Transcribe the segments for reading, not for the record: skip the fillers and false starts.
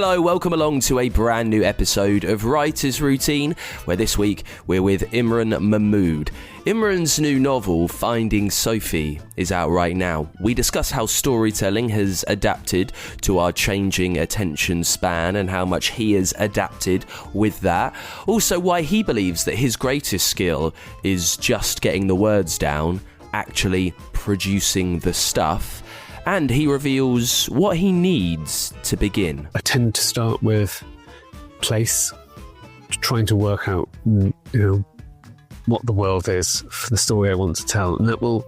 Hello, welcome along to a brand new episode of Writer's Routine, where this week we're with Imran Mahmood. Imran's new novel, Finding Sophie, is out right now. We discuss how storytelling has adapted to our changing attention span and how much he has adapted with that. Also, why he believes that his greatest skill is just getting the words down, actually producing the stuff. And he reveals what he needs to begin. I tend to start with place, trying to work out, what the world is for the story I want to tell. And that will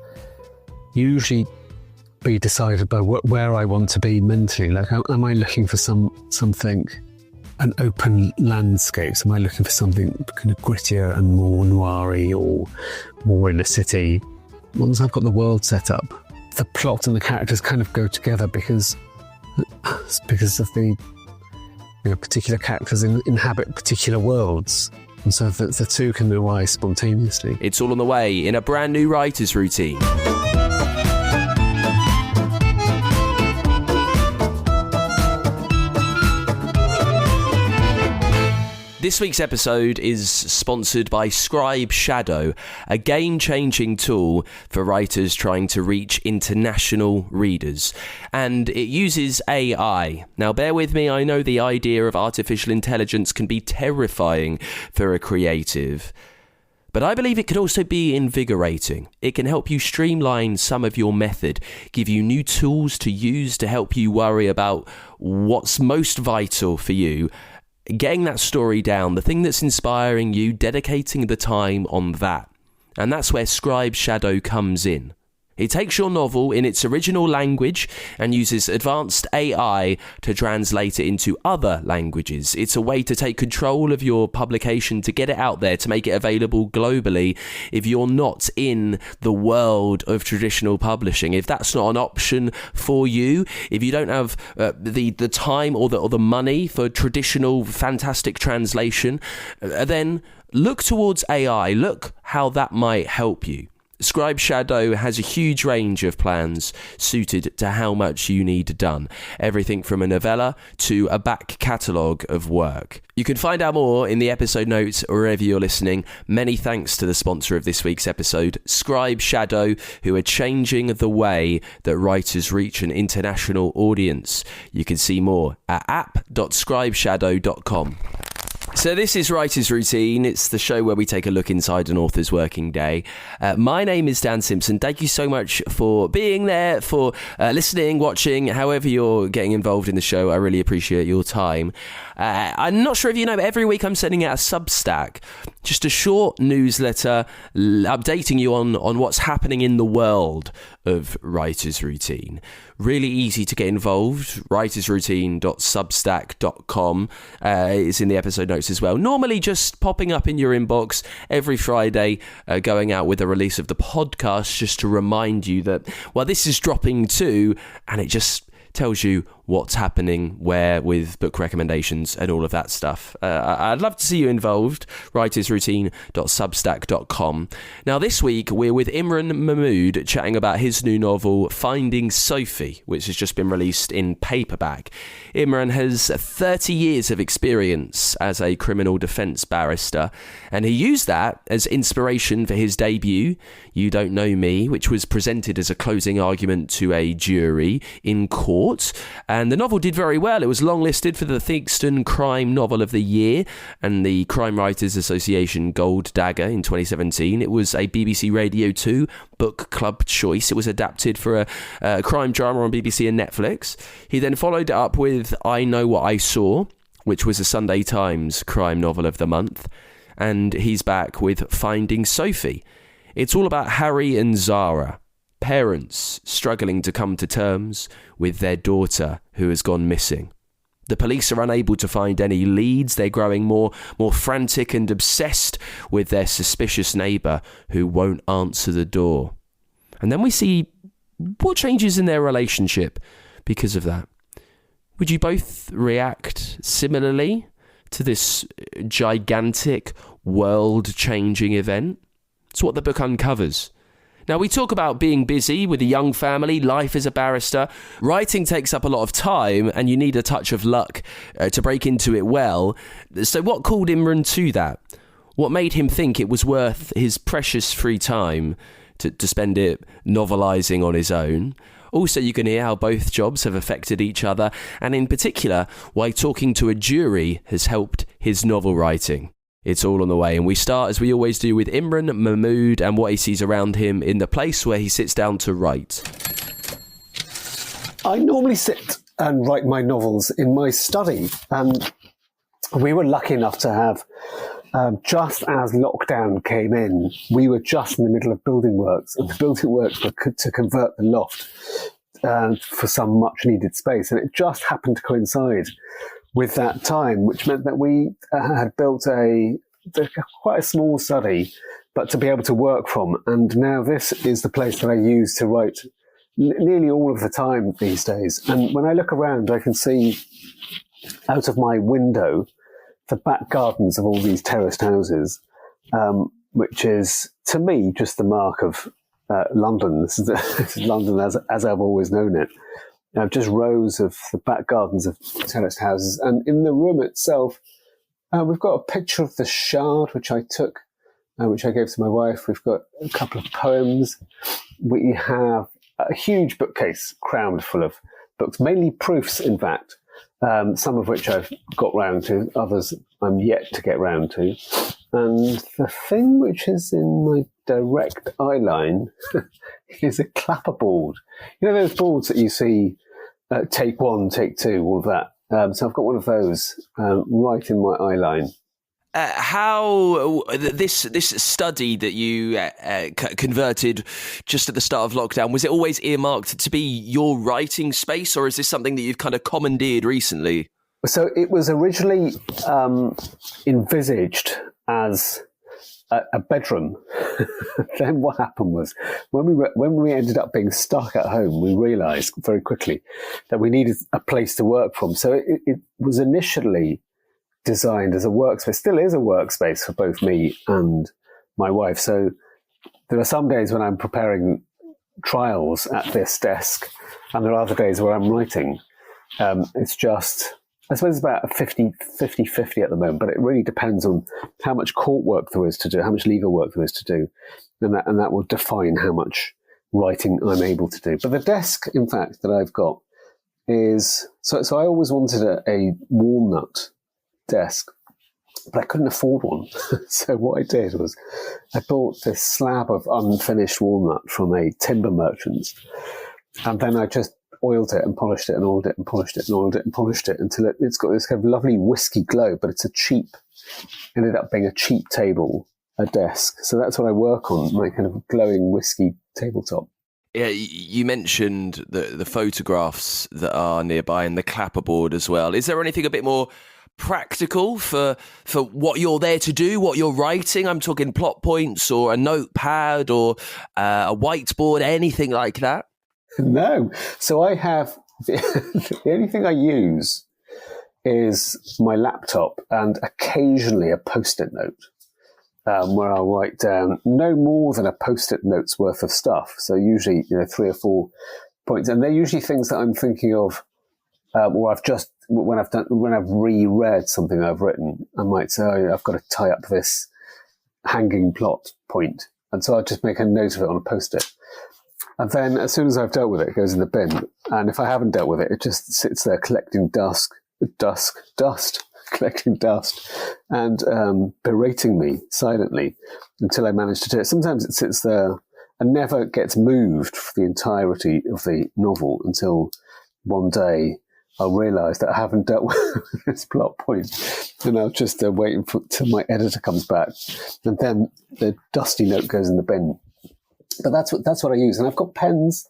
usually be decided by where I want to be mentally. Like, am I looking for something, an open landscape? Am I looking for something kind of grittier and more noiry or more in a city? Once I've got the world set up, the plot and the characters kind of go together because of the particular characters inhabit particular worlds. And so the two can arise spontaneously. It's all on the way in a brand new Writer's Routine. This week's episode is sponsored by Scribe Shadow, a game-changing tool for writers trying to reach international readers. And it uses AI. Now, bear with me, I know the idea of artificial intelligence can be terrifying for a creative. But I believe it can also be invigorating. It can help you streamline some of your method, give you new tools to use to help you worry about what's most vital for you, getting that story down, the thing that's inspiring you, dedicating the time on that. And that's where Scribe Shadow comes in. It takes your novel in its original language and uses advanced AI to translate it into other languages. It's a way to take control of your publication, to get it out there, to make it available globally if you're not in the world of traditional publishing. If that's not an option for you, if you don't have the time or the money for traditional fantastic translation, then look towards AI. Look how that might help you. Scribe Shadow has a huge range of plans suited to how much you need done. Everything from a novella to a back catalogue of work. You can find out more in the episode notes wherever you're listening. Many thanks to the sponsor of this week's episode, Scribe Shadow, who are changing the way that writers reach an international audience. You can see more at app.scribeshadow.com. So this is Writer's Routine. It's the show where we take a look inside an author's working day. My name is Dan Simpson. Thank you so much for being there, for listening, watching, however you're getting involved in the show. I really appreciate your time. I'm not sure if you know, but every week I'm sending out a Substack, just a short newsletter updating you on what's happening in the world of Writer's Routine. Really easy to get involved. writersroutine.substack.com is in the episode notes as well. Normally just popping up in your inbox every Friday, going out with a release of the podcast just to remind you that, well, this is dropping too, and it just tells you what's happening where with book recommendations and all of that stuff. I'd love to see you involved. writersroutine.substack.com. Now this week we're with Imran Mahmood chatting about his new novel Finding Sophie, which has just been released in paperback. Imran has 30 years of experience as a criminal defence barrister, and he used that as inspiration for his debut, You Don't Know Me, which was presented as a closing argument to a jury in court. And the novel did very well. It was longlisted for the Theakston Crime Novel of the Year and the Crime Writers Association Gold Dagger in 2017. It was a BBC Radio 2 book club choice. It was adapted for a crime drama on BBC and Netflix. He then followed it up with I Know What I Saw, which was a Sunday Times crime novel of the month. And he's back with Finding Sophie. It's all about Harry and Zara, parents struggling to come to terms with their daughter who has gone missing. The police are unable to find any leads. They're growing more frantic and obsessed with their suspicious neighbour who won't answer the door. And then we see what changes in their relationship because of that. Would you both react similarly to this gigantic, world-changing event? It's what the book uncovers. Now, we talk about being busy with a young family, life as a barrister. Writing takes up a lot of time and you need a touch of luck to break into it well. So what called Imran to that? What made him think it was worth his precious free time to spend it novelising on his own? Also, you can hear how both jobs have affected each other, and in particular, why talking to a jury has helped his novel writing. It's all on the way, and we start, as we always do, with Imran Mahmood and what he sees around him in the place where he sits down to write. I normally sit and write my novels in my study, and we were lucky enough to have, just as lockdown came in, we were just in the middle of building works, and the building works were to convert the loft for some much needed space, and it just happened to coincide with that time, which meant that we had built quite a small study, but to be able to work from. And now this is the place that I use to write nearly all of the time these days. And when I look around, I can see out of my window the back gardens of all these terraced houses, which is, to me, just the mark of London. This is London as I've always known it. Just rows of the back gardens of terraced houses. And in the room itself, we've got a picture of the Shard, which I took, which I gave to my wife. We've got a couple of poems. We have a huge bookcase crammed full of books, mainly proofs, in fact, some of which I've got round to, others I'm yet to get round to. And the thing which is in my direct eye line is a clapperboard. You know those boards that you see, take one, take two, all of that. So I've got one of those right in my eye line. How this study that you converted just at the start of lockdown, was it always earmarked to be your writing space, or is this something that you've kind of commandeered recently? So it was originally envisaged as a bedroom. Then what happened was, when we ended up being stuck at home, we realised very quickly that we needed a place to work from. So it was initially designed as a workspace, still is a workspace for both me and my wife. So there are some days when I'm preparing trials at this desk, and there are other days where I'm writing. It's just, I suppose it's about 50-50 at the moment, but it really depends on how much court work there is to do, how much legal work there is to do, and that will define how much writing I'm able to do. But the desk, in fact, that I've got is, so I always wanted a walnut desk, but I couldn't afford one. So what I did was I bought this slab of unfinished walnut from a timber merchant, and then I just oiled it and polished it and oiled it and polished it and oiled it and polished it until it's got this kind of lovely whiskey glow, but it's ended up being a cheap table, a desk. So that's what I work on, my kind of glowing whiskey tabletop. Yeah, you mentioned the photographs that are nearby and the clapperboard as well. Is there anything a bit more practical for what you're there to do, what you're writing? I'm talking plot points or a notepad or a whiteboard, anything like that? No. So I have, the only thing I use is my laptop and occasionally a Post-it note, where I'll write down no more than a Post-it note's worth of stuff. So usually, 3 or 4 points. And they're usually things that I'm thinking of, or I've just, when I've reread something I've written, I might say, I've got to tie up this hanging plot point. And so I'll just make a note of it on a Post-it. And then as soon as I've dealt with it, it goes in the bin. And if I haven't dealt with it, it just sits there collecting dust, collecting dust, and berating me silently until I manage to do it. Sometimes it sits there and never gets moved for the entirety of the novel until one day I'll realise that I haven't dealt with this plot point, and I'll just wait till my editor comes back, and then the dusty note goes in the bin. But that's what I use, and I've got pens,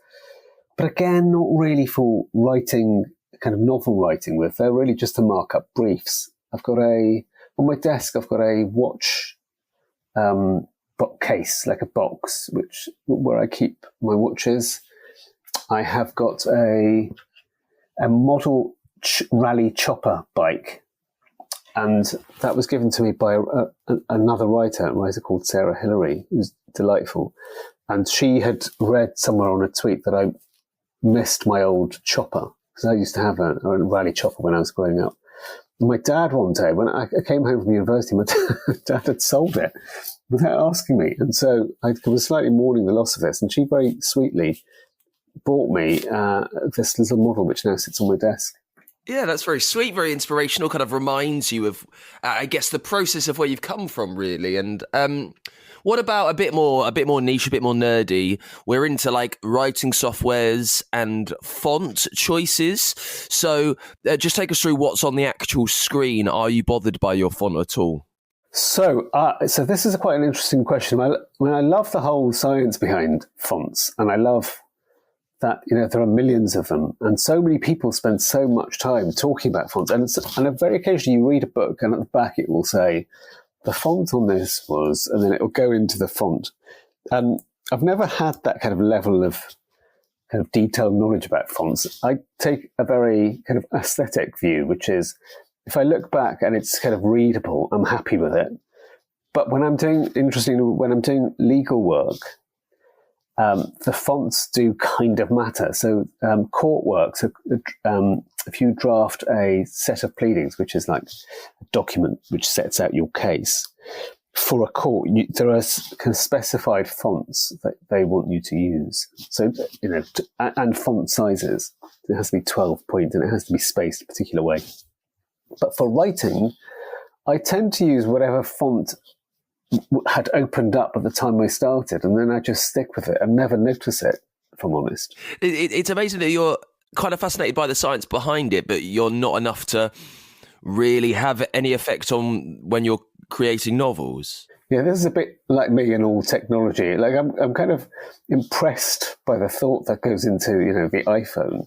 but again, not really for writing, kind of novel writing with. They're really just to mark up briefs. On my desk, I've got a watch bookcase, like a box, where I keep my watches. I have got a model rally chopper bike, and that was given to me by another writer called Sarah Hillary, who's delightful. And she had read somewhere on a tweet that I missed my old chopper, because I used to have a rally chopper when I was growing up. And my dad one day, when I came home from university, my dad had sold it without asking me. And so I was slightly mourning the loss of this. And she very sweetly bought me this little model, which now sits on my desk. Yeah, that's very sweet, very inspirational, kind of reminds you of, I guess, the process of where you've come from, really. And what about a bit more niche, a bit more nerdy? We're into like writing softwares and font choices. So just take us through what's on the actual screen. Are you bothered by your font at all? So this is quite an interesting question. I love the whole science behind fonts, and I love that, there are millions of them, and so many people spend so much time talking about fonts. And very occasionally you read a book, and at the back it will say, the font on this was, and then it will go into the font. And I've never had that kind of level of kind of detailed knowledge about fonts. I take a very kind of aesthetic view, which is, if I look back and it's kind of readable, I'm happy with it. But when I'm doing legal work, the fonts do kind of matter. So court work, if you draft a set of pleadings, which is like a document which sets out your case for a court, there are kind of specified fonts that they want you to use. So, and font sizes. It has to be 12 point and it has to be spaced a particular way. But for writing, I tend to use whatever font had opened up at the time I started, and then I just stick with it and never notice it, if I'm honest. It's amazing that you're kind of fascinated by the science behind it, but you're not enough to really have any effect on when you're creating novels. Yeah, this is a bit like me and all technology. Like I'm kind of impressed by the thought that goes into, the iPhone,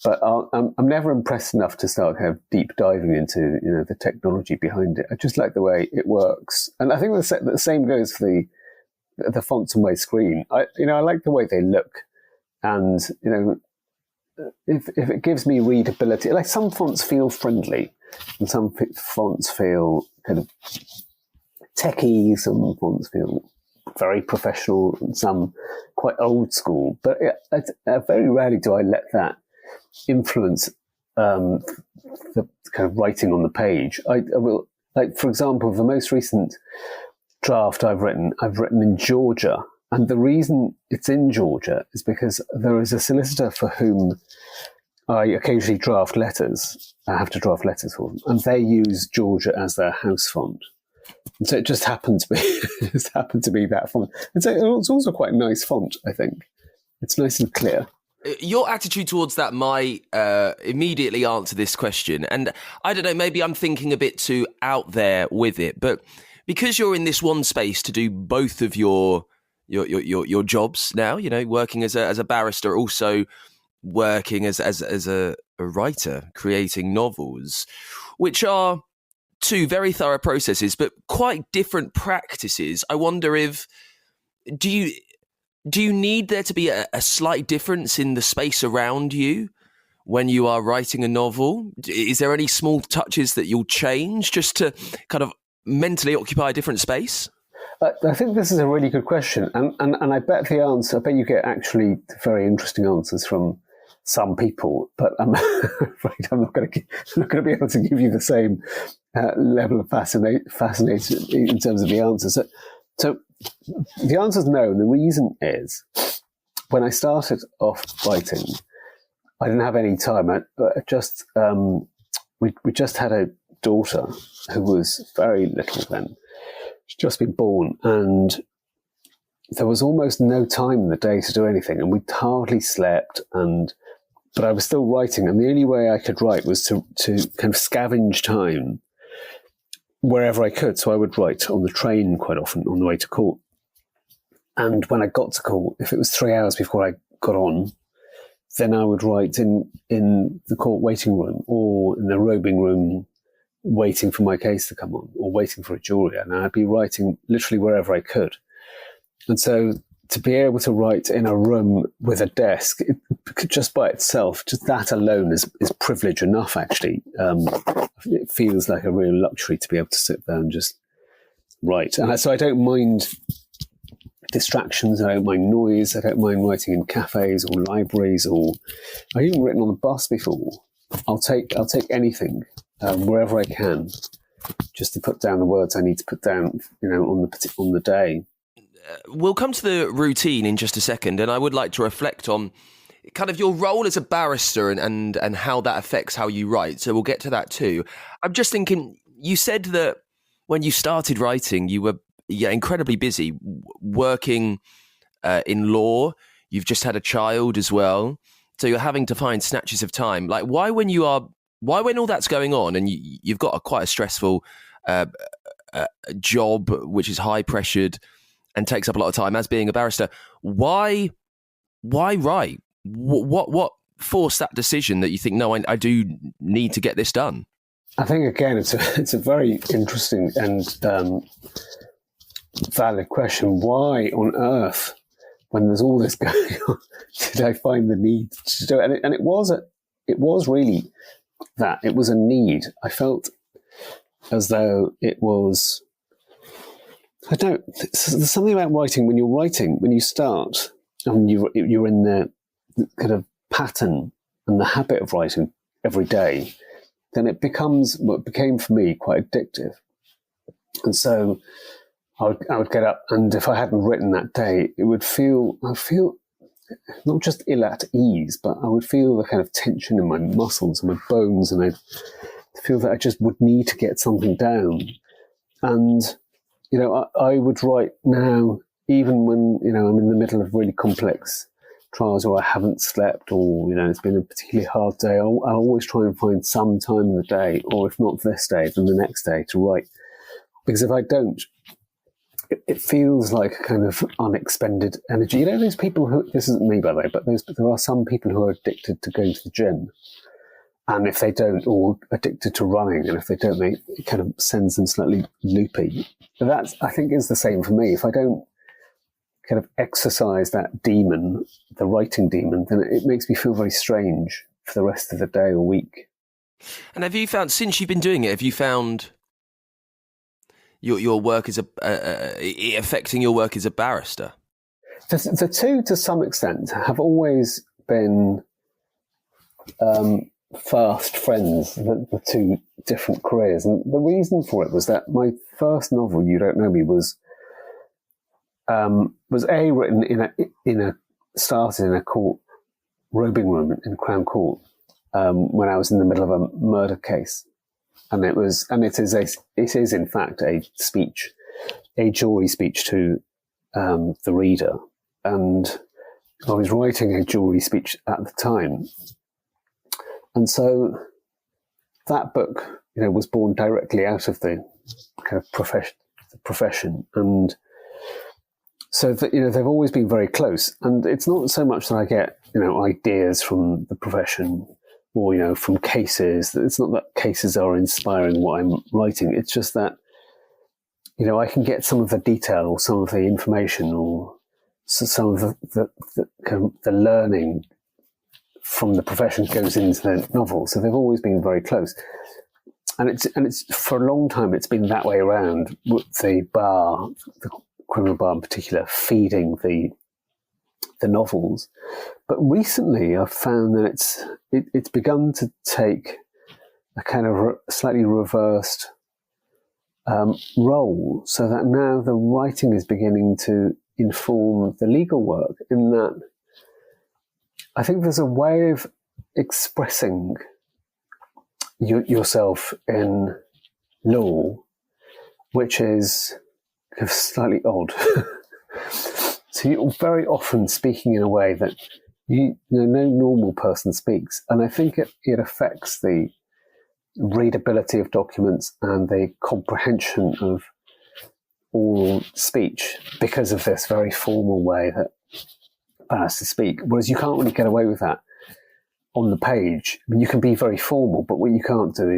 but I'm never impressed enough to start kind of deep diving into, the technology behind it. I just like the way it works. And I think the same goes for the fonts on my screen. I like the way they look. And, if it gives me readability, like some fonts feel friendly and some fonts feel kind of techie, some fonts feel very professional and some quite old school. But very rarely do I let that influence the kind of writing on the page. I will, like, for example, the most recent draft I've written in Georgia. And the reason it's in Georgia is because there is a solicitor for whom I occasionally draft letters. I have to draft letters for them. And they use Georgia as their house font. And so it just happened to be, that font. And so it's also quite a nice font, I think. It's nice and clear. Your attitude towards that might immediately answer this question. And I don't know, maybe I'm thinking a bit too out there with it. But because you're in this one space to do both of your jobs now, working as a barrister, also working as a writer, creating novels, which are two very thorough processes, but quite different practices. I wonder if, do you need there to be a slight difference in the space around you when you are writing a novel? Is there any small touches that you'll change just to kind of mentally occupy a different space? I think this is a really good question, and I bet you get actually very interesting answers from some people, but I'm afraid I'm not going to be able to give you the same level of fascination in terms of the answers. So the answer is no, and the reason is, when I started off writing, I didn't have any time. We just had a daughter who was very little then. She'd just been born, and there was almost no time in the day to do anything, and we hardly slept. But I was still writing, and the only way I could write was to kind of scavenge time wherever I could. So I would write on the train quite often on the way to court. And when I got to court, if it was 3 hours before I got on, then I would write in the court waiting room or in the robing room, waiting for my case to come on or waiting for a jury. And I'd be writing literally wherever I could. And so to be able to write in a room with a desk, just by itself, just that alone is privilege enough, actually. It feels like a real luxury to be able to sit there and just write. And so I don't mind distractions. I don't mind noise. I don't mind writing in cafes or libraries, or I've even written on a bus before. I'll take anything wherever I can, just to put down the words I need to put down, on the day. We'll come to the routine in just a second, and I would like to reflect on kind of your role as a barrister and how that affects how you write. So we'll get to that too. I'm just thinking, you said that when you started writing, you were incredibly busy working in law. You've just had a child as well, so you're having to find snatches of time. Like, why when all that's going on and you've got quite a stressful job, which is high pressured and takes up a lot of time as being a barrister, why write? What forced that decision that you think, no, I do need to get this done? I think, again, it's a very interesting and valid question. Why on earth, when there's all this going on, did I find the need to do it? And it was really that. It was a need. I felt as though it was, I don't know, there's something about writing. When you start, and you're in the kind of pattern and the habit of writing every day, then it becomes what became for me quite addictive. And so I would get up, and if I hadn't written that day, I'd feel not just ill at ease, but I would feel the kind of tension in my muscles and my bones, and I'd feel that I just would need to get something down. And, I would write now, even when, I'm in the middle of really complex trials, or I haven't slept, or, it's been a particularly hard day, I'll always try and find some time in the day, or if not this day, then the next day to write. Because if I don't, it feels like a kind of unexpended energy. Those people who, this isn't me, by the way, but there are some people who are addicted to going to the gym. And if they don't, or addicted to running, and if they don't, it kind of sends them slightly loopy. But that, I think, is the same for me. If I don't kind of exercise that demon, the writing demon, then it makes me feel very strange for the rest of the day or week. And have you found, since you've been doing it, have you found your work as affecting your work as a barrister? The two, to some extent, have always been fast friends, the two different careers. And the reason for it was that my first novel, You Don't Know Me, was written started in a court robing room in Crown Court when I was in the middle of a murder case, and it is in fact a jury speech to the reader, and I was writing a jury speech at the time, and so that book, was born directly out of the kind of profession, and so that, they've always been very close. And it's not so much that I get, ideas from the profession or, from cases. It's not that cases are inspiring what I'm writing. It's just that, I can get some of the detail or some of the information or some of the learning from the profession goes into the novel. So they've always been very close. And it's for a long time, it's been that way around, with the bar, the criminal bar in particular, feeding the novels. But recently I've found that it's begun to take a kind of slightly reversed role, so that now the writing is beginning to inform the legal work, in that I think there's a way of expressing yourself in law which is slightly odd. So you're very often speaking in a way that no normal person speaks, and I think it affects the readability of documents and the comprehension of oral speech because of this very formal way that barristers speak. Whereas you can't really get away with that on the page. I mean, you can be very formal, but what you can't do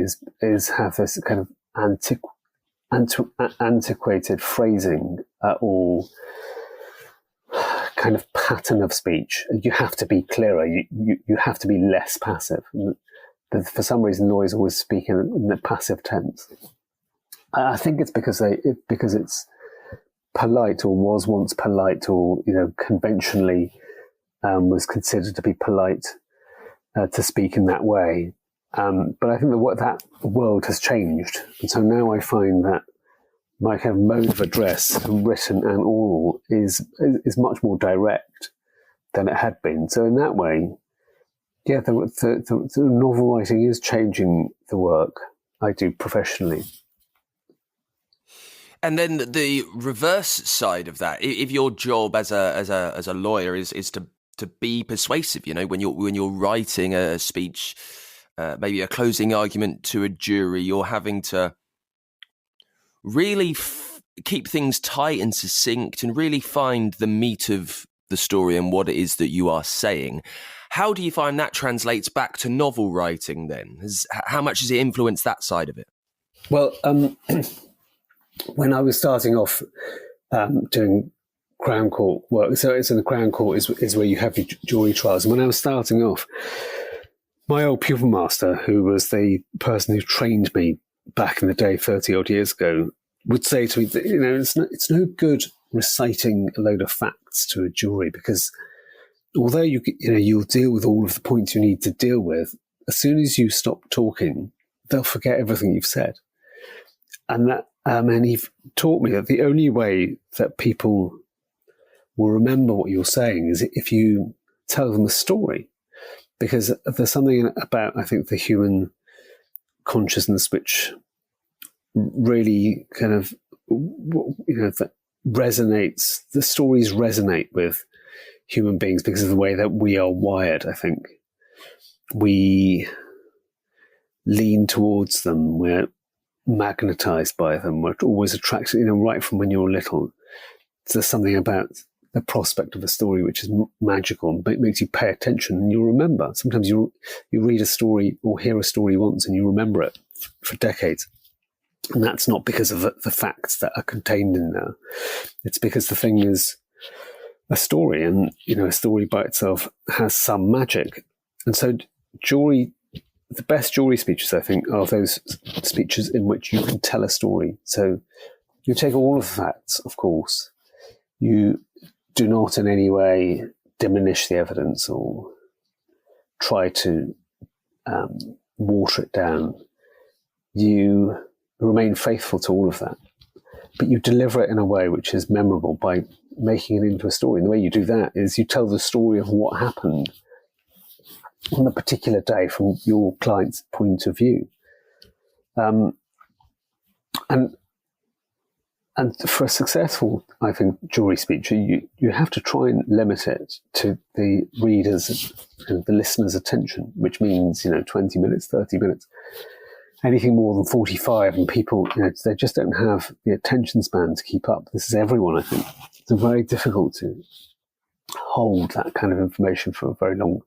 is have this kind of antiquated phrasing or kind of pattern of speech. You have to be clearer. You have to be less passive. For some reason, lawyers always speak in the passive tense. I think it's because it's polite, or was once polite, or conventionally was considered to be polite to speak in that way. But I think that world has changed, and so now I find that my kind of mode of address, written and oral, is much more direct than it had been. So in that way, yeah, the novel writing is changing the work I do professionally. And then the reverse side of that, if your job as a lawyer is to be persuasive, when you're writing a speech, maybe a closing argument to a jury, you're having to really keep things tight and succinct and really find the meat of the story and what it is that you are saying. How do you find that translates back to novel writing then? How much has it influenced that side of it? Well, when I was starting off doing Crown Court work, so the Crown Court is where you have your jury trials. And when I was starting off, my old pupil master, who was the person who trained me back in the day, 30 odd years ago, would say to me that, it's no good reciting a load of facts to a jury, because although you'll deal with all of the points you need to deal with, as soon as you stop talking, they'll forget everything you've said. And he taught me that the only way that people will remember what you're saying is if you tell them a story, because there's something about, I think, the human consciousness which really kind of, that resonates. The stories resonate with human beings because of the way that we are wired. I think we lean towards them. We're magnetized by them. We're always attracted, right from when you're little. There's something about the prospect of a story which is magical and makes you pay attention, and you'll remember. Sometimes you read a story or hear a story once and you remember it for decades. And that's not because of the facts that are contained in there. It's because the thing is a story, and a story by itself has some magic. And so the best jury speeches, I think, are those speeches in which you can tell a story. So you take all of the facts, of course. You do not in any way diminish the evidence or try to water it down. You remain faithful to all of that, but you deliver it in a way which is memorable by making it into a story. And the way you do that is you tell the story of what happened on a particular day from your client's point of view. And for a successful, I think, jury speech, you have to try and limit it to the reader's and the listener's attention, which means, 20 minutes, 30 minutes. Anything more than 45, and people, they just don't have the attention span to keep up. This is everyone, I think. It's very difficult to hold that kind of information for very long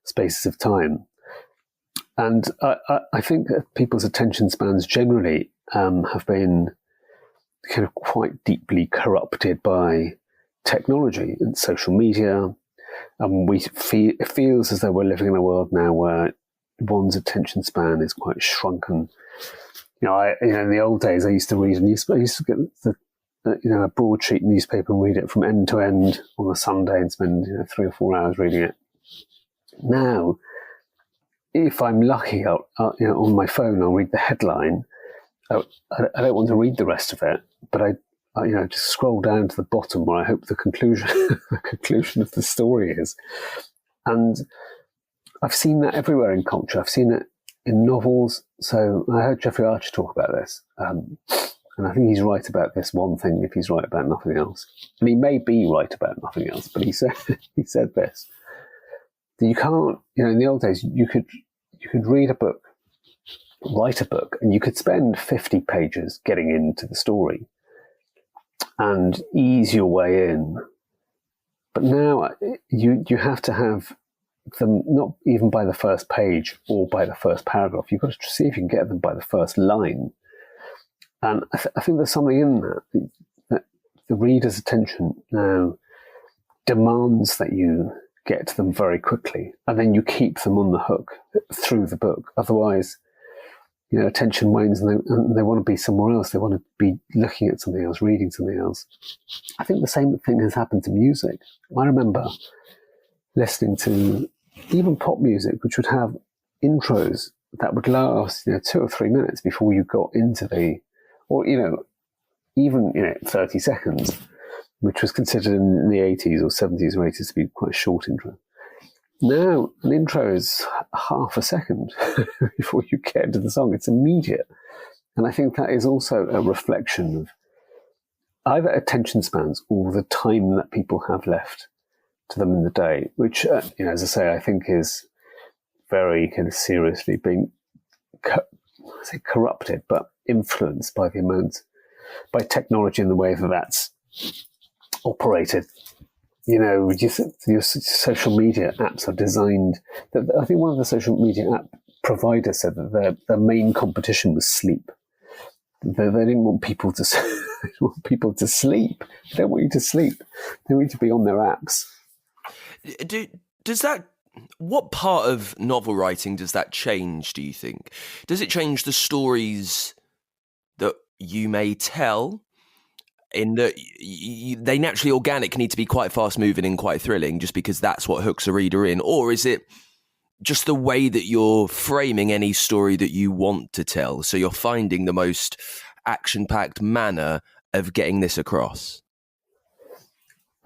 spaces of time. And I think that people's attention spans generally have been kind of quite deeply corrupted by technology and social media. It feels as though we're living in a world now where one's attention span is quite shrunken. In the old days, I used to read I used to get a broadsheet newspaper and read it from end to end on a Sunday and spend 3 or 4 hours reading it. Now, if I'm lucky, on my phone, I'll read the headline. I don't want to read the rest of it, but I just scroll down to the bottom where I hope the conclusion of the story is. And I've seen that everywhere in culture. I've seen it in novels. So I heard Jeffrey Archer talk about this. And I think he's right about this one thing if he's right about nothing else. And he may be right about nothing else, but he said this. That you can't, in the old days, you could read a book, write a book, and you could spend 50 pages getting into the story and ease your way in. But now you have to have them not even by the first page or by the first paragraph. You've got to see if you can get them by the first line. And I think there's something in that the reader's attention now demands that you get to them very quickly, and then you keep them on the hook through the book. Otherwise, attention wanes and they want to be somewhere else. They want to be looking at something else, reading something else. I think the same thing has happened to music. I remember listening to even pop music, which would have intros that would last 2 or 3 minutes before you got into even 30 seconds, which was considered in the 80s or 70s or 80s to be quite a short intro. Now, an intro is half a second before you get into the song. It's immediate. And I think that is also a reflection of either attention spans or the time that people have left to them in the day, which, as I say, I think is very kind of seriously being, corrupted, but influenced by by technology and the way that that's operated. Your social media apps are designed. I think one of the social media app providers said that their main competition was sleep. They didn't want people to. They want people to sleep. They don't want you to sleep. They want you to be on their apps. What part of novel writing does that change, do you think? Does it change the stories that you may tell? In that they naturally organic need to be quite fast moving and quite thrilling just because that's what hooks a reader in? Or is it just the way that you're framing any story that you want to tell? So you're finding the most action-packed manner of getting this across?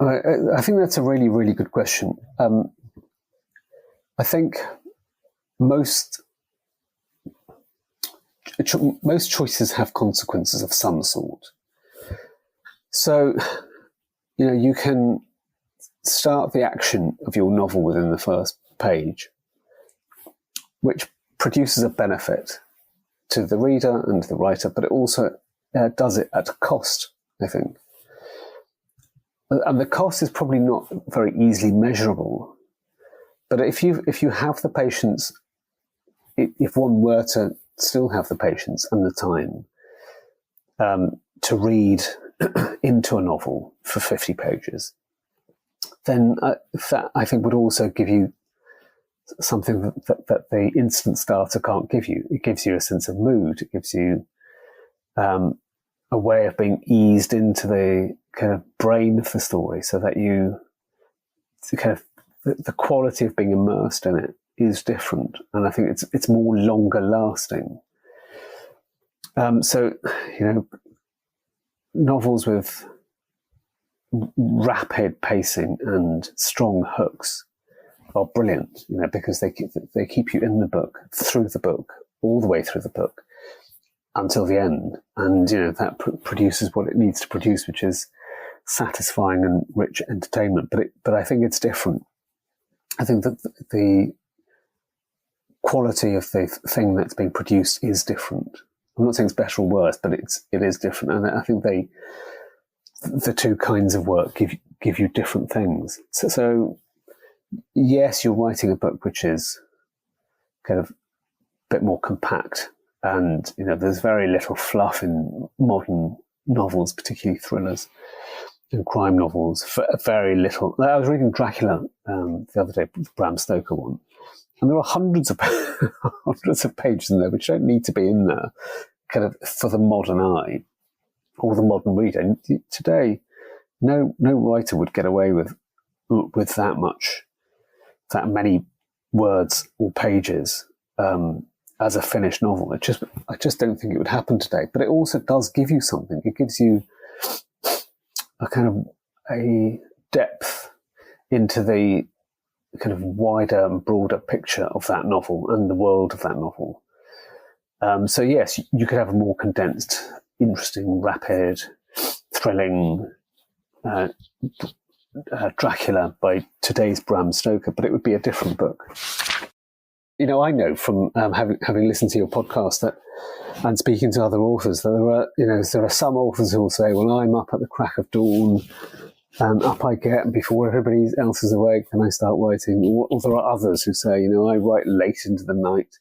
I think that's a really, really good question. I think most choices have consequences of some sort. So, you can start the action of your novel within the first page, which produces a benefit to the reader and the writer, but it also does it at a cost, I think. And the cost is probably not very easily measurable. But if you have the patience, if one were to still have the patience and the time to read into a novel for 50 pages, then that I think would also give you something that the instant starter can't give you. It gives you a sense of mood. It gives you a way of being eased into the kind of brain of the story, so that the quality of being immersed in it is different, and I think it's more longer lasting. Novels with rapid pacing and strong hooks are brilliant, because they keep you in the book, through the book, all the way through the book until the end, and that produces what it needs to produce, which is satisfying and rich entertainment. But I think it's different. I think that the quality of the thing that's being produced is different. I'm not saying it's better or worse, but it is different, and I think the two kinds of work give you different things. So yes, you're writing a book which is kind of a bit more compact, and there's very little fluff in modern novels, particularly thrillers and crime novels. Very little. I was reading Dracula the other day, the Bram Stoker one, and there are hundreds of pages in there which don't need to be in there, kind of for the modern eye or the modern reader. And today, no writer would get away with that many words or pages as a finished novel. I just don't think it would happen today. But it also does give you something. It gives you a kind of a depth into the kind of wider and broader picture of that novel and the world of that novel. So yes, you could have a more condensed, interesting, rapid, thrilling Dracula by today's Bram Stoker, but it would be a different book. I know from having listened to your podcast and speaking to other authors that there are some authors who will say, well, I'm up at the crack of dawn, and up I get, and before everybody else is awake, then I start writing. Or there are others who say, I write late into the night,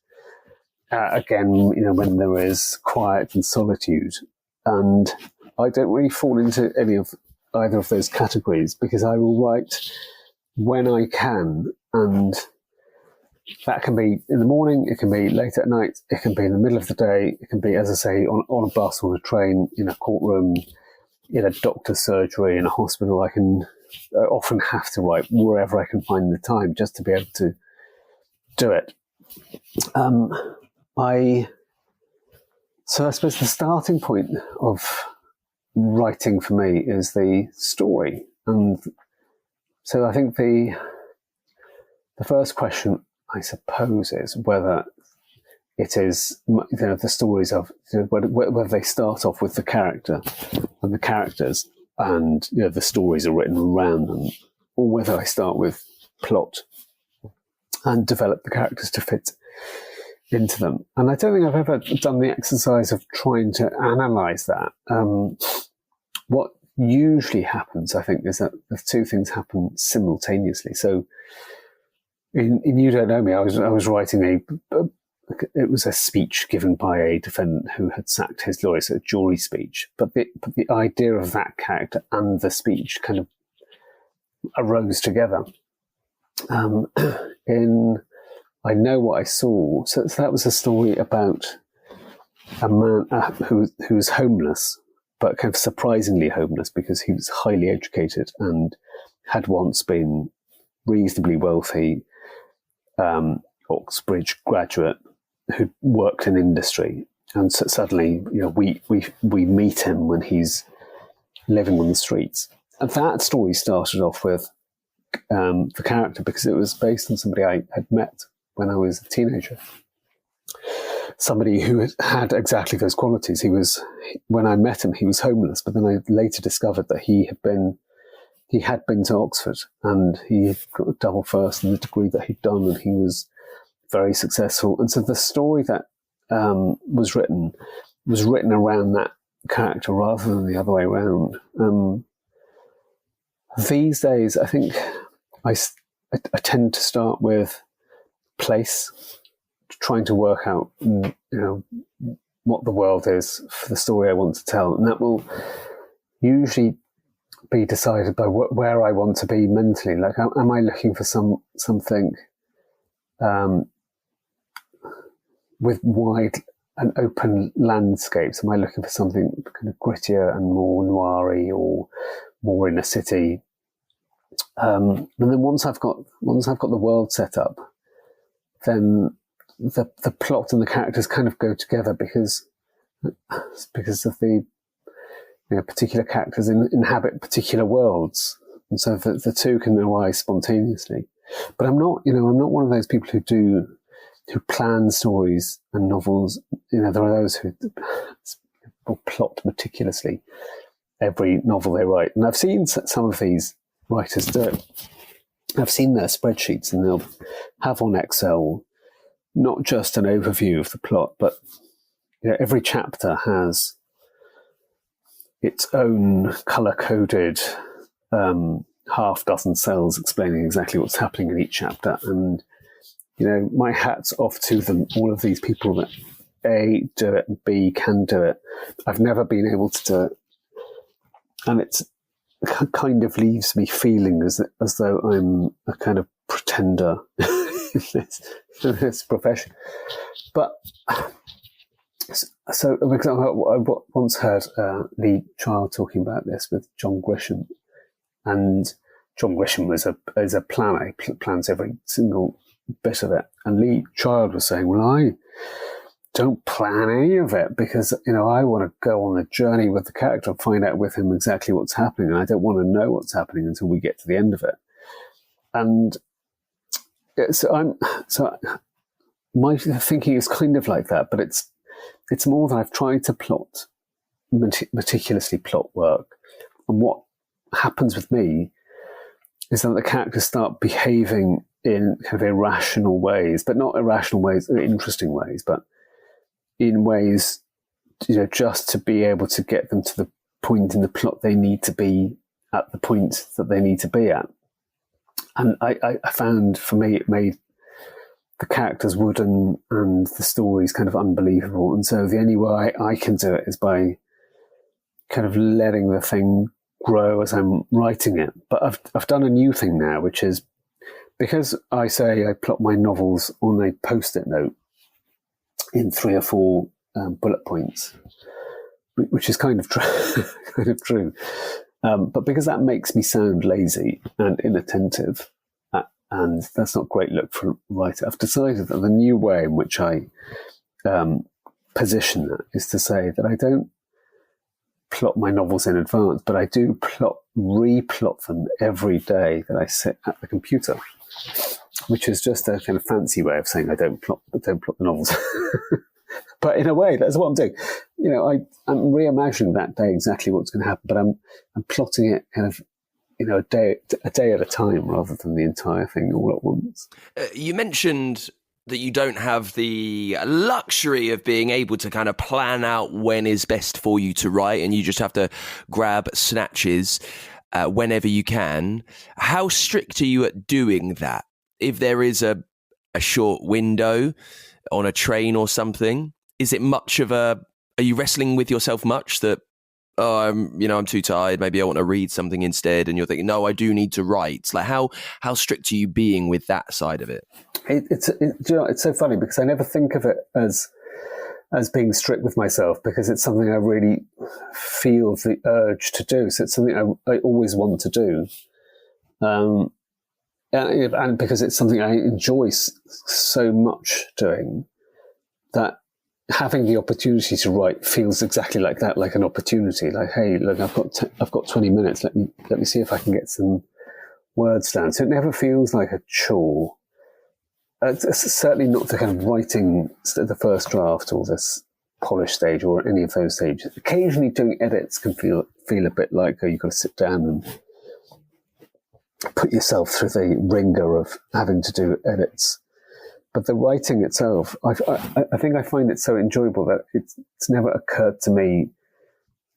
again, when there is quiet and solitude. And I don't really fall into either of those categories, because I will write when I can, and that can be in the morning, it can be late at night, it can be in the middle of the day, it can be, as I say, on a bus, on a train, in a courtroom, in a doctor's surgery, in a hospital. I can often have to write wherever I can find the time just to be able to do it. So I suppose the starting point of writing for me is the story. And so I think the first question, I suppose, is whether it is, the stories of, whether they start off with the character and the characters and, the stories are written around them, or whether I start with plot and develop the characters to fit into them. And I don't think I've ever done the exercise of trying to analyse that. What usually happens, I think, is that the two things happen simultaneously. So in You Don't Know Me, I was writing it was a speech given by a defendant who had sacked his lawyer, so a jury speech. But the idea of that character and the speech kind of arose together. In I Know What I Saw, so that was a story about a man who was homeless, but kind of surprisingly homeless because he was highly educated and had once been reasonably wealthy, Oxbridge graduate who worked in industry. And so suddenly, we meet him when he's living on the streets. And that story started off with the character because it was based on somebody I had met when I was a teenager. Somebody who had exactly those qualities. When I met him, he was homeless, but then I later discovered that he had been to Oxford and he had got a double first in the degree that he'd done, and he was very successful. And so the story that was written around that character rather than the other way around. These days, I think I tend to start with place, trying to work out, what the world is for the story I want to tell. And that will usually be decided by where I want to be mentally. Like, am I looking for something with wide and open landscapes? Am I looking for something kind of grittier and more noir-y or more in a city? And then once I've got the world set up, then the plot and the characters kind of go together because of the particular characters inhabit particular worlds, and so the two can arise spontaneously. But I'm not one of those people who plan stories and novels. There are those who plot meticulously every novel they write, and I've seen some of these writers do it. I've seen their spreadsheets, and they'll have on Excel not just an overview of the plot, but every chapter has its own colour-coded half dozen cells explaining exactly what's happening in each chapter. And my hat's off to them, all of these people that A, do it, and B, can do it. I've never been able to do it, and it kind of leaves me feeling as though I'm a kind of pretender in this profession. But so, for example, I once heard Lee Child talking about this with John Grisham, and John Grisham is a planner. He plans every single bit of it, and Lee Child was saying, well, I don't plan any of it because I want to go on the journey with the character and find out with him exactly what's happening, and I don't want to know what's happening until we get to the end of it. And so my thinking is kind of like that, but it's more that I've tried to plot meticulously plot work, and what happens with me is that the characters start behaving in kind of irrational ways, but not irrational ways, interesting ways, but in ways, just to be able to get them to the point in the plot they need to be at the point that they need to be at. And I found, for me, it made the characters wooden and the stories kind of unbelievable. And so the only way I can do it is by kind of letting the thing grow as I'm writing it. But I've done a new thing now, which is because I say I plot my novels on a post-it note in 3 or 4 bullet points, which is kind of true. But because that makes me sound lazy and inattentive, and that's not a great look for a writer, I've decided that the new way in which I position that is to say that I don't plot my novels in advance, but I do replot them every day that I sit at the computer, which is just a kind of fancy way of saying I don't plot the novels. But in a way, that's what I'm doing. I'm reimagining that day exactly what's going to happen, but I'm plotting it kind of, a day at a time rather than the entire thing all at once. You mentioned that you don't have the luxury of being able to kind of plan out when is best for you to write, and you just have to grab snatches whenever you can. How strict are you at doing that? If there is a short window on a train or something, is it much of are you wrestling with yourself much that, I'm too tired, maybe I want to read something instead, and you're thinking, no, I do need to write? Like, how strict are you being with that side of it? It's so funny because I never think of it as being strict with myself, because it's something I really feel the urge to do. So it's something I always want to do. And because it's something I enjoy so much doing, that having the opportunity to write feels exactly like that, like an opportunity. Like, hey, look, I've got 20 minutes. Let me see if I can get some words down. So it never feels like a chore. It's certainly not the kind of writing the first draft or this polish stage or any of those stages. Occasionally doing edits can feel a bit like you've got to sit down and put yourself through the ringer of having to do edits. But the writing itself, I think I find it so enjoyable that it's never occurred to me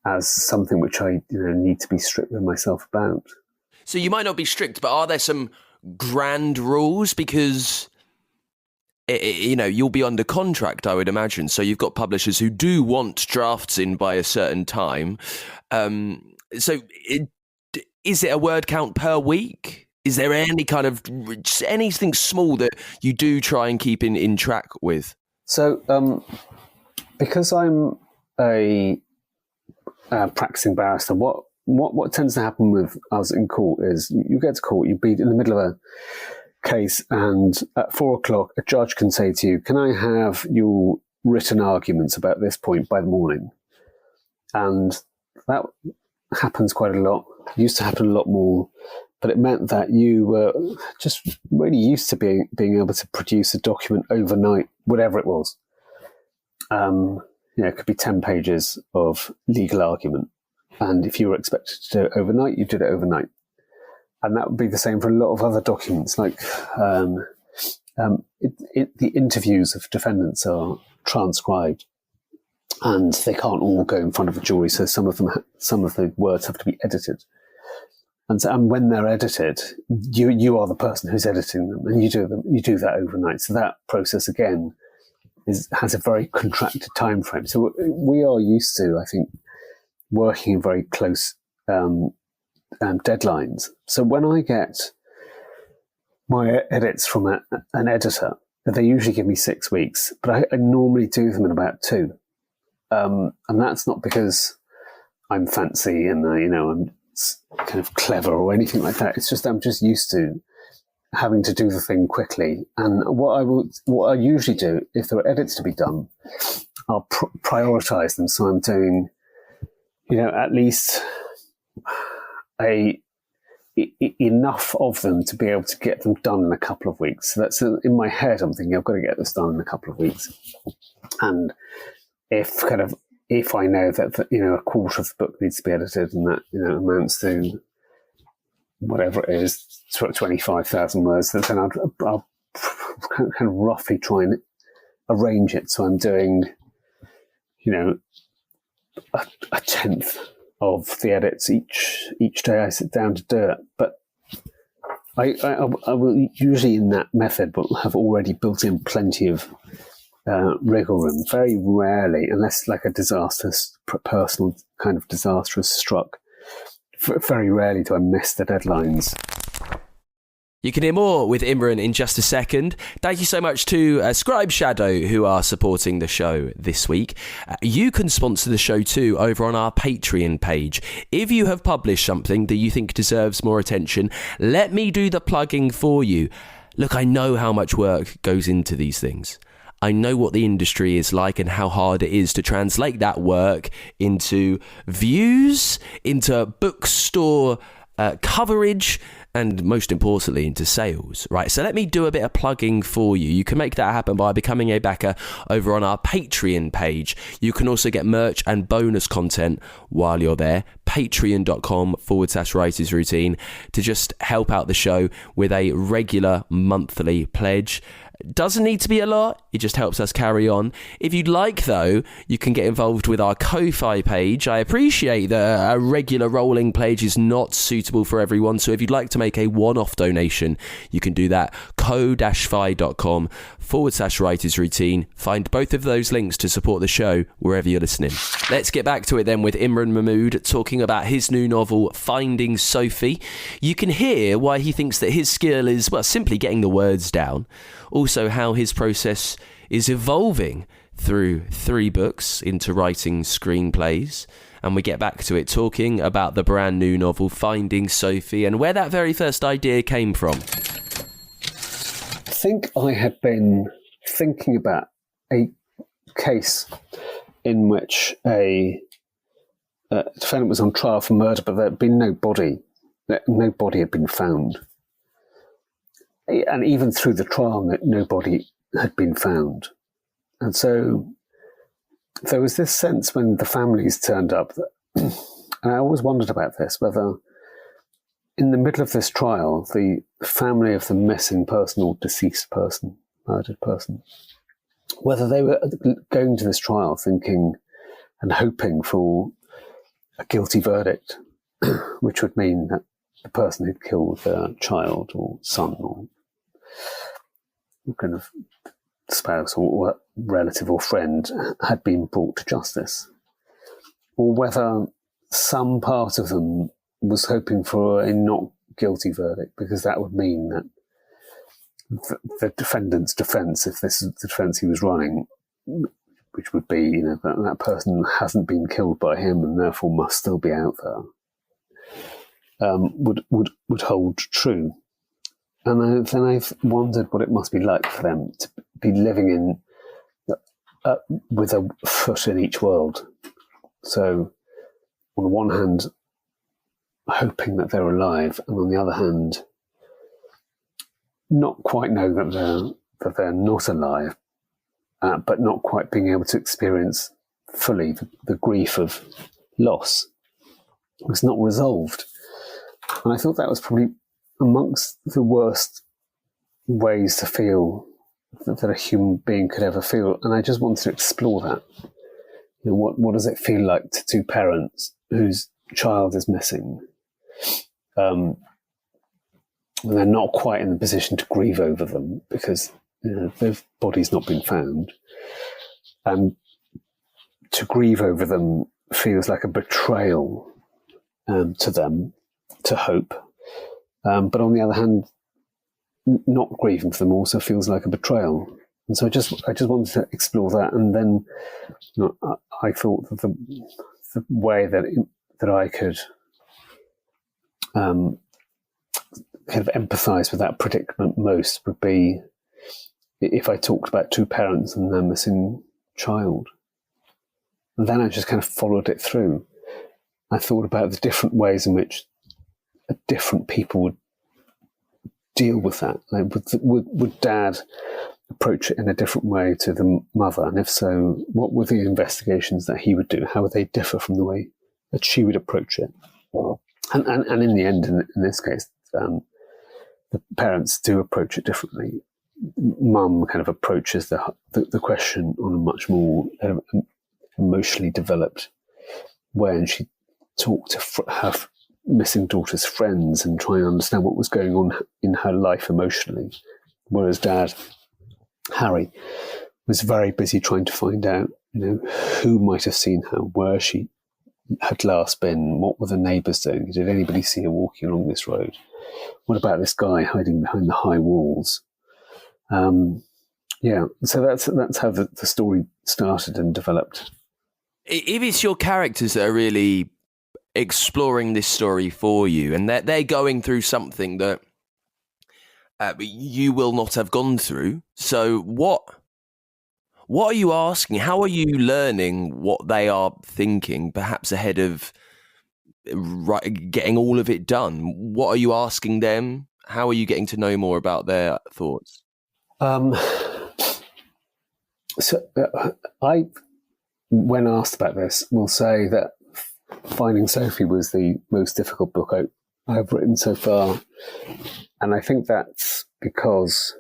as something which I need to be strict with myself about. So you might not be strict, but are there some grand rules? Because you'll be under contract, I would imagine. So you've got publishers who do want drafts in by a certain time. Is it a word count per week? Is there any kind of anything small that you do try and keep in track with? So because I'm a practicing barrister, what tends to happen with us in court is you get to court, you be in the middle of a case, and at 4:00 a judge can say to you, can I have your written arguments about this point by the morning? And that happens quite a lot. It used to happen a lot more, but it meant that you were just really used to being able to produce a document overnight, whatever it was. It could be 10 pages of legal argument, and if you were expected to do it overnight, you did it overnight. And that would be the same for a lot of other documents, like the interviews of defendants are transcribed, and they can't all go in front of a jury. So some of the words have to be edited, and when they're edited, you are the person who's editing them, and you do that overnight. So that process again has a very contracted time frame. So we are used to, I think, working in very close deadlines. So when I get my edits from an editor, they usually give me 6 weeks, but I normally do them in about 2. And that's not because I'm fancy and I'm kind of clever or anything like that. It's just I'm just used to having to do the thing quickly. And what I usually do, if there are edits to be done, I'll prioritize them. So I'm doing, at least enough of them to be able to get them done in a couple of weeks. So that's in my head. I'm thinking I've got to get this done in a couple of weeks. And if I know that a quarter of the book needs to be edited, and that amounts to whatever it is, 25,000 words, then I'll kind of roughly try and arrange it. So I'm doing, a tenth of the edits each day I sit down to do it. But I will usually in that method but have already built in plenty of wriggle room. Very rarely, unless like a disastrous, personal kind of disastrous struck, very rarely do I miss the deadlines. You can hear more with Imran in just a second. Thank you so much to Scribe Shadow, who are supporting the show this week. You can sponsor the show too over on our Patreon page. If you have published something that you think deserves more attention, let me do the plugging for you. Look, I know how much work goes into these things. I know what the industry is like and how hard it is to translate that work into views, into bookstore coverage, and most importantly into sales, right? So let me do a bit of plugging for you. You can make that happen by becoming a backer over on our Patreon page. You can also get merch and bonus content while you're there. Patreon.com/writers routine to just help out the show with a regular monthly pledge. Doesn't need to be a lot, it just helps us carry on. If you'd like, though, you can get involved with our Ko-Fi page. I appreciate that a regular rolling pledge is not suitable for everyone, so if you'd like to make a one-off donation, you can do that. ko-fi.com/writers routine. Find both of those links to support the show wherever you're listening. Let's get back to it then with Imran Mahmood talking about his new novel, Finding Sophie. You can hear why he thinks that his skill is, well, simply getting the words down. Also, how his process is evolving through 3 books into writing screenplays. And we get back to it talking about the brand new novel, Finding Sophie, and where that very first idea came from. I think I had been thinking about a case in which a defendant was on trial for murder, but there had been no body had been found. And even through the trial, no body had been found. And so there was this sense when the families turned up, and I always wondered about this, whether in the middle of this trial, the family of the missing person or deceased person, murdered person, whether they were going to this trial thinking and hoping for a guilty verdict, which would mean that the person who'd killed their child or son or kind of spouse or relative or friend had been brought to justice, or whether some part of them was hoping for a not guilty verdict, because that would mean that the defendant's defence, if this is the defence he was running, which would be, that person hasn't been killed by him and therefore must still be out there, would hold true. And then I've wondered what it must be like for them to be living in with a foot in each world. So on the one hand, hoping that they're alive, and on the other hand, not quite know that they're not alive, but not quite being able to experience fully the grief of loss. It's not resolved. And I thought that was probably amongst the worst ways to feel that a human being could ever feel. And I just wanted to explore that. What does it feel like to 2 parents whose child is missing? And they're not quite in the position to grieve over them because their body's not been found. And to grieve over them feels like a betrayal to them, to hope. But on the other hand, not grieving for them also feels like a betrayal. And so I just wanted to explore that. And then I thought that the way that I could kind of empathise with that predicament most would be if I talked about 2 parents and their missing child. And then I just kind of followed it through. I thought about the different ways in which different people would deal with that. Like, would Dad approach it in a different way to the mother? And if so, what were the investigations that he would do? How would they differ from the way that she would approach it? And in the end, in this case, the parents do approach it differently. Mum kind of approaches the question on a much more emotionally developed way, and she talked to her missing daughter's friends and try and understand what was going on in her life emotionally. Whereas Dad, Harry, was very busy trying to find out, who might have seen her, where she had last been? What were the neighbours doing? Did anybody see her walking along this road? What about this guy hiding behind the high walls? So that's how the story started and developed. If it's your characters that are really exploring this story for you, and they're going through something that you will not have gone through, so what are you asking? How are you learning what they are thinking, perhaps ahead of getting all of it done? What are you asking them? How are you getting to know more about their thoughts? I, when asked about this, will say that Finding Sophie was the most difficult book I've written so far. And I think that's because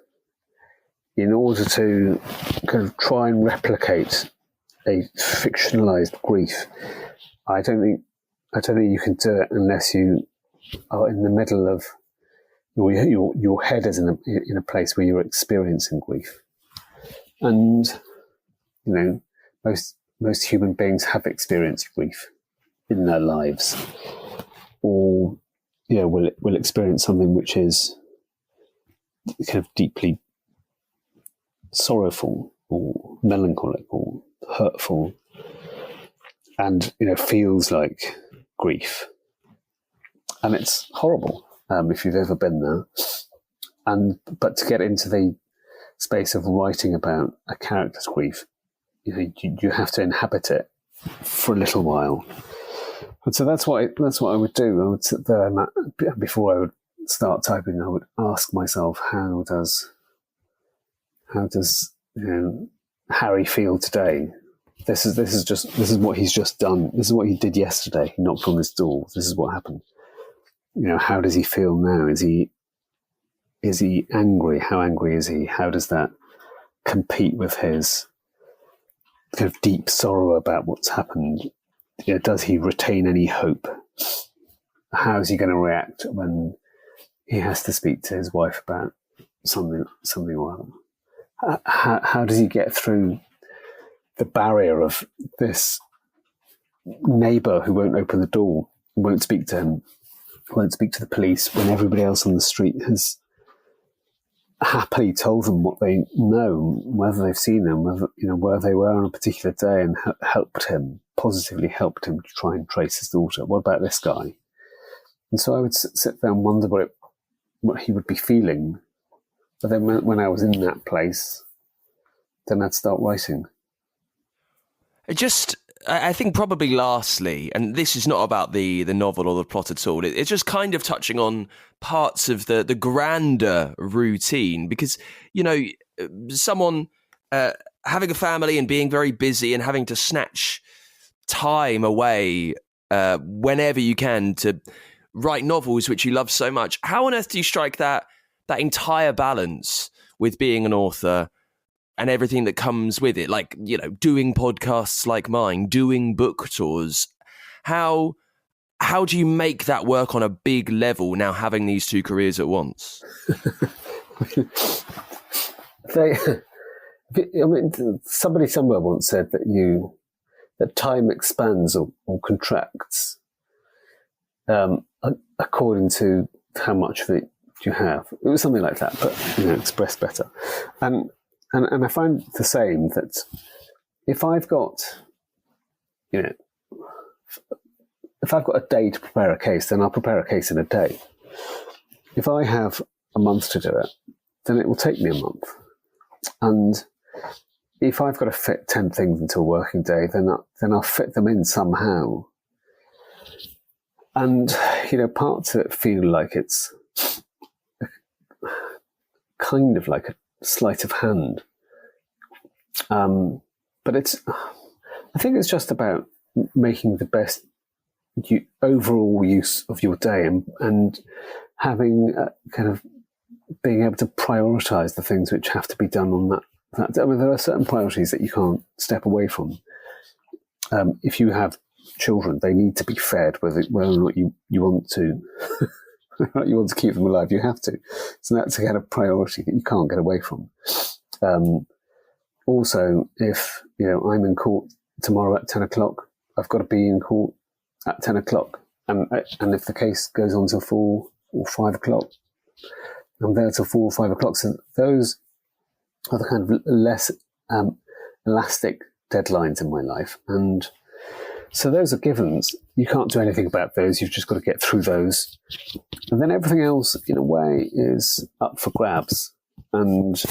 in order to kind of try and replicate a fictionalized grief, I don't think you can do it unless you are in the middle of your head is in a place where you're experiencing grief. And most human beings have experienced grief in their lives, or will experience something which is kind of deeply sorrowful or melancholic or hurtful, and feels like grief, and it's horrible if you've ever been there. But to get into the space of writing about a character's grief, you have to inhabit it for a little while. And so that's what I would do. I would sit there and before I would start typing, I would ask myself, how does Harry feel today? This is what he's just done. This is what he did yesterday. He knocked on this door. This is what happened. How does he feel now? Is he angry? How angry is he? How does that compete with his kind of deep sorrow about what's happened? Does he retain any hope? How is he going to react when he has to speak to his wife about something or other? How does he get through the barrier of this neighbour who won't open the door, won't speak to him, won't speak to the police, when everybody else on the street has happily told them what they know, whether they've seen them, where they were on a particular day, and positively helped him to try and trace his daughter? What about this guy? And so I would sit there and wonder what he would be feeling. But then when I was in that place, then I'd start writing. I think probably lastly, and this is not about the novel or the plot at all, it's just kind of touching on parts of the grander routine, because, someone having a family and being very busy and having to snatch time away whenever you can to write novels which you love so much. How on earth do you strike that entire balance with being an author and everything that comes with it, like, doing podcasts like mine, doing book tours? How do you make that work on a big level now, having these two careers at once? Somebody somewhere once said that time expands or contracts according to how much of it you have. It was something like that, but expressed better. And I find the same, that if I've got a day to prepare a case, then I'll prepare a case in a day. If I have a month to do it, then it will take me a month. And if I've got to fit 10 things into a working day, then I'll fit them in somehow. And, parts of it feel like it's kind of like a sleight of hand. But I think it's just about making the best overall use of your day and having kind of being able to prioritize the things which have to be done on that. There are certain priorities that you can't step away from. If you have children, they need to be fed, whether or not you want to. You want to keep them alive, you have to. So that's a kind of priority that you can't get away from. Also, if I'm in court tomorrow at 10 o'clock, I've got to be in court at 10 o'clock. And if the case goes on till 4 or 5 o'clock, I'm there till 4 or 5 o'clock. So those are the kind of less elastic deadlines in my life. And so those are givens. You can't do anything about those. You've just got to get through those. And then everything else, in a way, is up for grabs. And,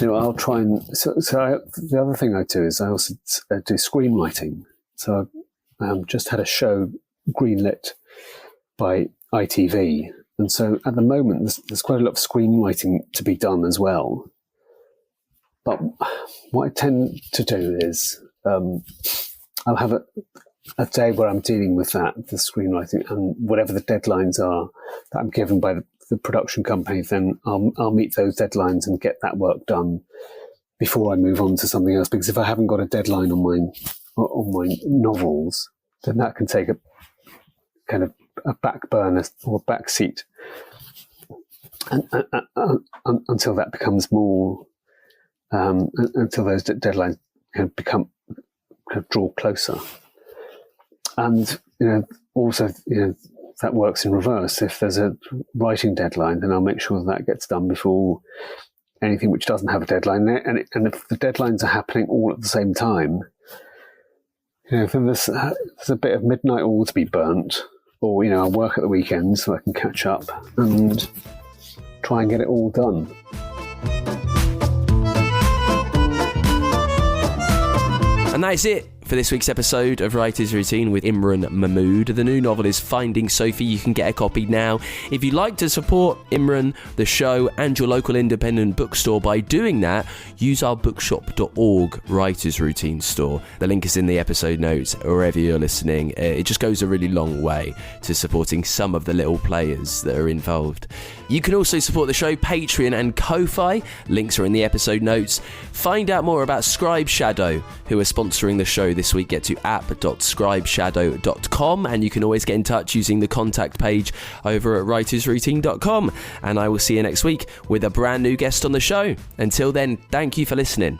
I'll try and... So the other thing I do is I also do screenwriting. So I've just had a show greenlit by ITV. And so at the moment, there's quite a lot of screenwriting to be done as well. But what I tend to do is I'll have a day where I'm dealing with the screenwriting, and whatever the deadlines are that I'm given by the production company, then I'll meet those deadlines and get that work done before I move on to something else. Because if I haven't got a deadline on my novels, then that can take a kind of a back burner or a back seat until that becomes more, until those deadlines kind of draw closer. And also that works in reverse. If there's a writing deadline, then I'll make sure that gets done before anything which doesn't have a deadline. And if the deadlines are happening all at the same time, if there's a bit of midnight oil to be burnt, or I'll work at the weekend so I can catch up and try and get it all done. And that is it for this week's episode of Writer's Routine with Imran Mahmood. The new novel is Finding Sophie. You can get a copy now. If you'd like to support Imran, the show, and your local independent bookstore by doing that, use our bookshop.org Writer's Routine store. The link is in the episode notes, wherever you're listening. It just goes a really long way to supporting some of the little players that are involved. You can also support the show, Patreon and Ko-Fi. Links are in the episode notes. Find out more about Scribe Shadow, who are sponsoring the show this week. Get to app.scribeshadow.com, and you can always get in touch using the contact page over at writersroutine.com. And I will see you next week with a brand new guest on the show. Until then, thank you for listening.